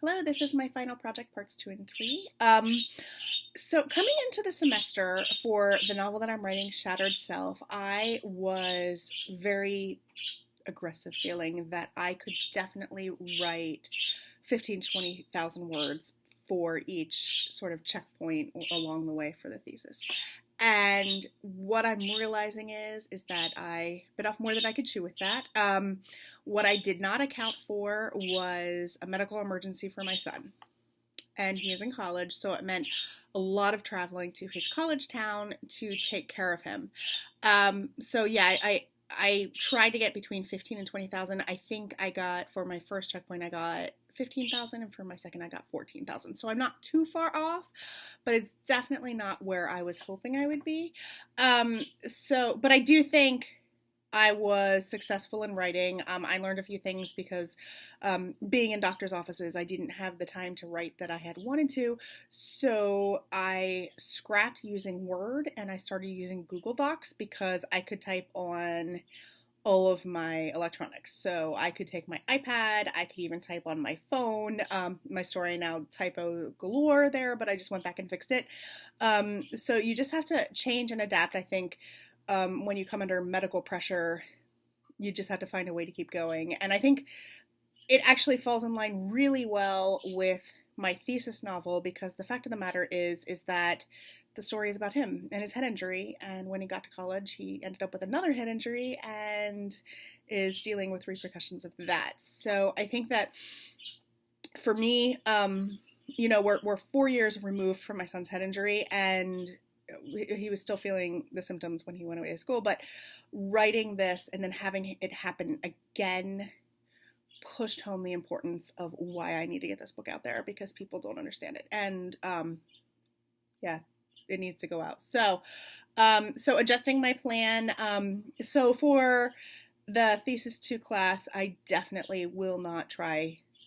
Hello, this is my final project, parts 2 and 3. So coming into the semester for the novel that I'm writing, Shattered Self, I was very aggressive feeling that I could definitely write 15 to 20,000 words for each sort of checkpoint along the way for the thesis. And what I'm realizing is that I bit off more than I could chew with that. What I did not account for was a medical emergency for my son. And he is in college, so it meant a lot of traveling to his college town to take care of him. So yeah, I tried to get between 15 and 20,000. I think I got, for my first checkpoint, I got 15,000, and for my second I got 14,000. So I'm not too far off, but it's definitely not where I was hoping I would be. But I do think I was successful in writing. I learned a few things because being in doctor's offices, I didn't have the time to write that I had wanted to. So I scrapped using Word and I started using Google Docs because I could type on all of my electronics. So I could take my iPad, I could even type on my phone. My story now typo galore there, but I just went back and fixed it. So you just have to change and adapt, I think. When you come under medical pressure, you just have to find a way to keep going. And I think it actually falls in line really well with my thesis novel, because the fact of the matter is that the story is about him and his head injury. And when he got to college, he ended up with another head injury and is dealing with repercussions of that. So I think that for me, we're 4 years removed from my son's head injury, and he was still feeling the symptoms when he went away to school, but writing this and then having it happen again pushed home the importance of why I need to get this book out there, because people don't understand it. And it needs to go out. So adjusting my plan. So for the thesis 2 class, I definitely will not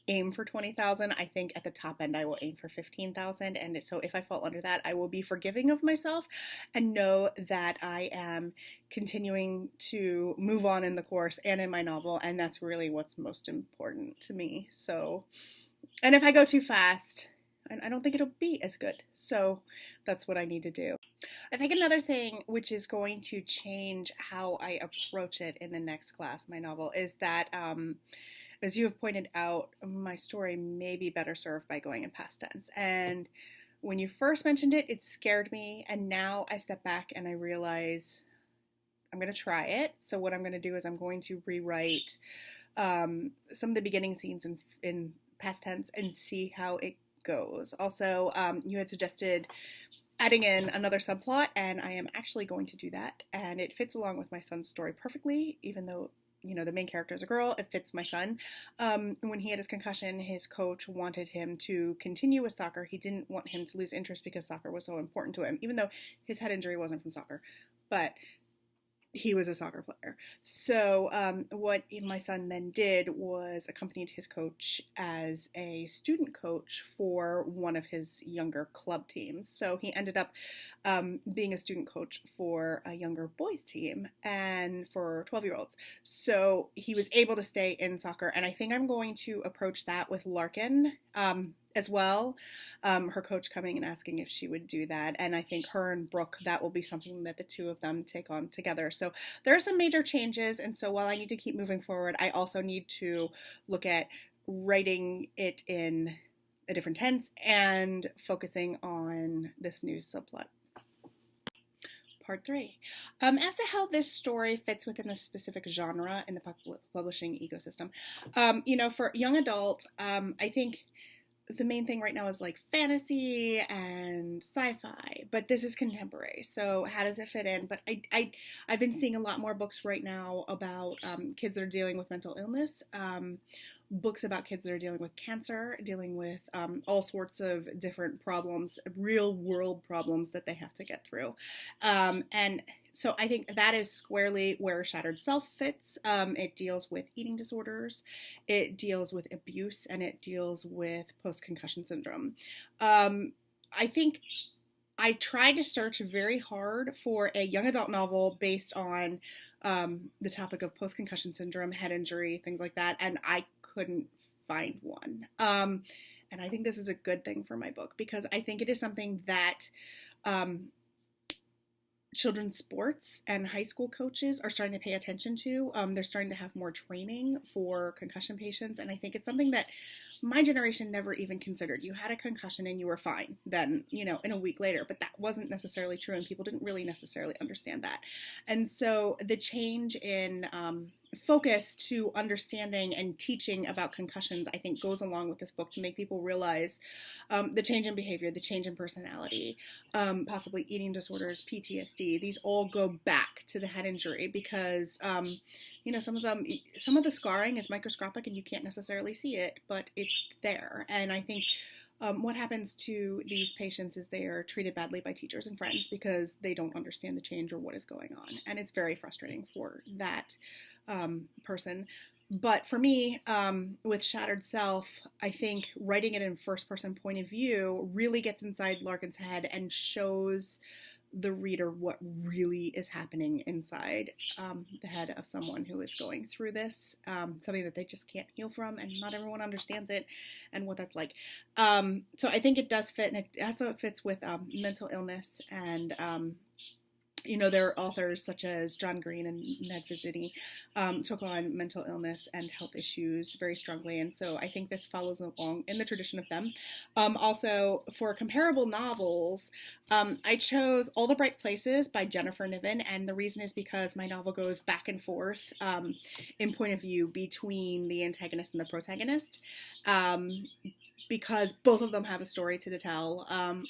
aim for 20,000. I think at the top end I will aim for 15,000, and so if I fall under that, I will be forgiving of myself and know that I am continuing to move on in the course and in my novel, and that's really what's most important to me. So, and if I go too fast, I don't think it'll be as good. So that's what I need to do. I think another thing which is going to change how I approach it in the next class, my novel, is that as you have pointed out, my story may be better served by going in past tense. And when you first mentioned it, it scared me. And now I step back and I realize I'm going to try it. So what I'm going to do is I'm going to rewrite some of the beginning scenes in past tense and see how it goes. Also, you had suggested adding in another subplot, and I am actually going to do that. And it fits along with my son's story perfectly, even though the main character is a girl. It fits my son. When he had his concussion, his coach wanted him to continue with soccer. He didn't want him to lose interest because soccer was so important to him, even though his head injury wasn't from soccer. But he was a soccer player. So what my son then did was accompanied his coach as a student coach for one of his younger club teams. So he ended up being a student coach for a younger boys team and for 12-year-olds. So he was able to stay in soccer. And I think I'm going to approach that with Larkin as well. Her coach coming and asking if she would do that. And I think her and Brooke, that will be something that the two of them take on together. So there are some major changes. And so while I need to keep moving forward, I also need to look at writing it in a different tense and focusing on this new subplot. Part 3. As to how this story fits within a specific genre in the publishing ecosystem, for young adult, I think the main thing right now is like fantasy and sci-fi, but this is contemporary. So how does it fit in? But I've been seeing a lot more books right now about kids that are dealing with mental illness, books about kids that are dealing with cancer, dealing with all sorts of different problems, real world problems that they have to get through. And so I think that is squarely where Shattered Self fits. It deals with eating disorders, it deals with abuse, and it deals with post-concussion syndrome. I think I tried to search very hard for a young adult novel based on the topic of post-concussion syndrome, head injury, things like that, and I couldn't find one. And I think this is a good thing for my book because I think it is something that um, children's sports and high school coaches are starting to pay attention to. They're starting to have more training for concussion patients. And I think it's something that my generation never even considered. You had a concussion and you were fine then, in a week later, but that wasn't necessarily true. And people didn't really necessarily understand that. And so the change in focus to understanding and teaching about concussions, I think, goes along with this book to make people realize the change in behavior, the change in personality, possibly eating disorders, PTSD. These all go back to the head injury because, some of the scarring is microscopic and you can't necessarily see it, but it's there. And I think what happens to these patients is they are treated badly by teachers and friends because they don't understand the change or what is going on. And it's very frustrating for that person. But for me, with Shattered Self, I think writing it in first person point of view really gets inside Larkin's head and shows the reader what really is happening inside the head of someone who is going through this, something that they just can't heal from, and not everyone understands it and what that's like. So I think it does fit, and it also fits with mental illness and there are authors such as John Green and Ned Vizzini took on mental illness and health issues very strongly, and so I think this follows along in the tradition of them. Also, for comparable novels, I chose All the Bright Places by Jennifer Niven, and the reason is because my novel goes back and forth in point of view between the antagonist and the protagonist. Because both of them have a story to tell.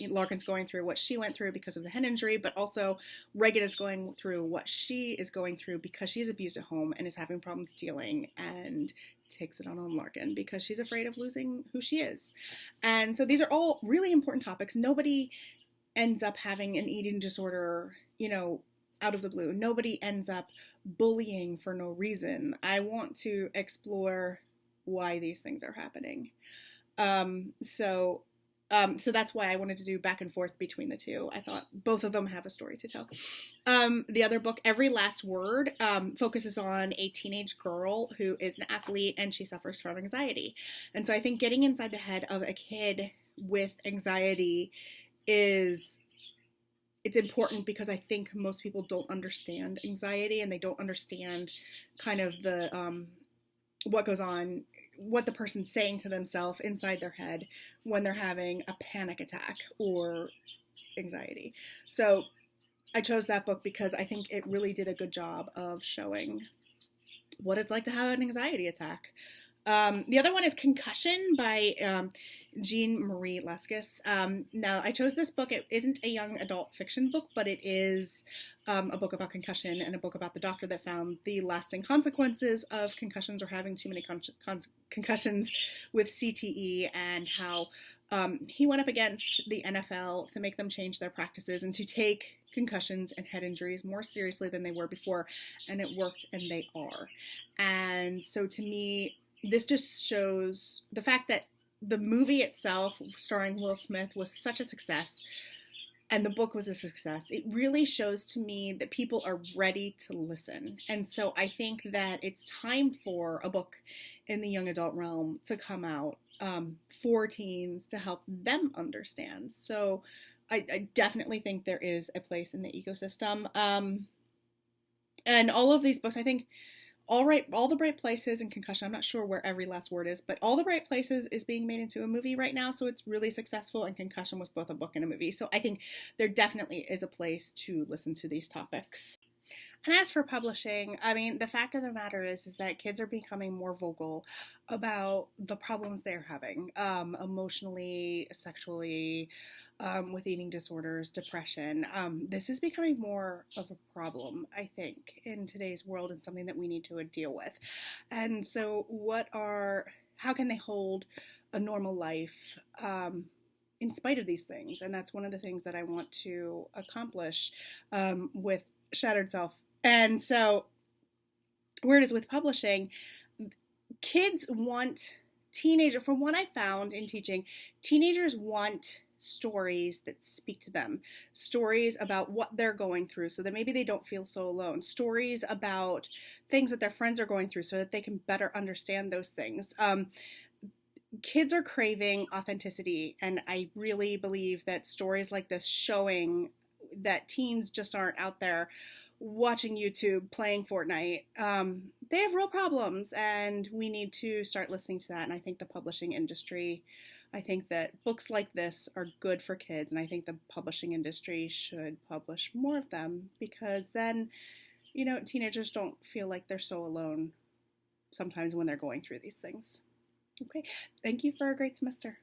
Larkin's going through what she went through because of the head injury, but also Reagan is going through what she is going through because she's abused at home and is having problems dealing and takes it on Larkin because she's afraid of losing who she is. And so these are all really important topics. Nobody ends up having an eating disorder, out of the blue. Nobody ends up bullying for no reason. I want to explore why these things are happening. So that's why I wanted to do back and forth between the two. I thought both of them have a story to tell. The other book, Every Last Word, focuses on a teenage girl who is an athlete and she suffers from anxiety. And so I think getting inside the head of a kid with anxiety it's important because I think most people don't understand anxiety and they don't understand kind of the, what goes on, what the person's saying to themselves inside their head when they're having a panic attack or anxiety. So I chose that book because I think it really did a good job of showing what it's like to have an anxiety attack. The other one is Concussion by Jean Marie Lescus. Now, I chose this book. It isn't a young adult fiction book, but it is a book about concussion and a book about the doctor that found the lasting consequences of concussions or having too many concussions with CTE and how he went up against the NFL to make them change their practices and to take concussions and head injuries more seriously than they were before, and it worked, and they are. And so to me, this just shows the fact that the movie itself, starring Will Smith, was such a success, and the book was a success. It really shows to me that people are ready to listen. And so I think that it's time for a book in the young adult realm to come out for teens to help them understand. So I definitely think there is a place in the ecosystem. And all of these books, I think, All the Bright Places and Concussion, I'm not sure where Every Last Word is, but All the Bright Places is being made into a movie right now, so it's really successful, and Concussion was both a book and a movie. So I think there definitely is a place to listen to these topics. And as for publishing, I mean, the fact of the matter is that kids are becoming more vocal about the problems they're having, emotionally, sexually, with eating disorders, depression. This is becoming more of a problem, I think, in today's world and something that we need to deal with. And so how can they hold a normal life in spite of these things? And that's one of the things that I want to accomplish with Shattered Self. And so where it is with publishing, from what I found in teaching, teenagers want stories that speak to them, stories about what they're going through so that maybe they don't feel so alone, stories about things that their friends are going through so that they can better understand those things. kids are craving authenticity, and I really believe that stories like this showing that teens just aren't out there watching YouTube, playing Fortnite. They have real problems, and we need to start listening to that. And I think the publishing industry, I think that books like this are good for kids, and I think the publishing industry should publish more of them because then, teenagers don't feel like they're so alone sometimes when they're going through these things. Okay, thank you for a great semester.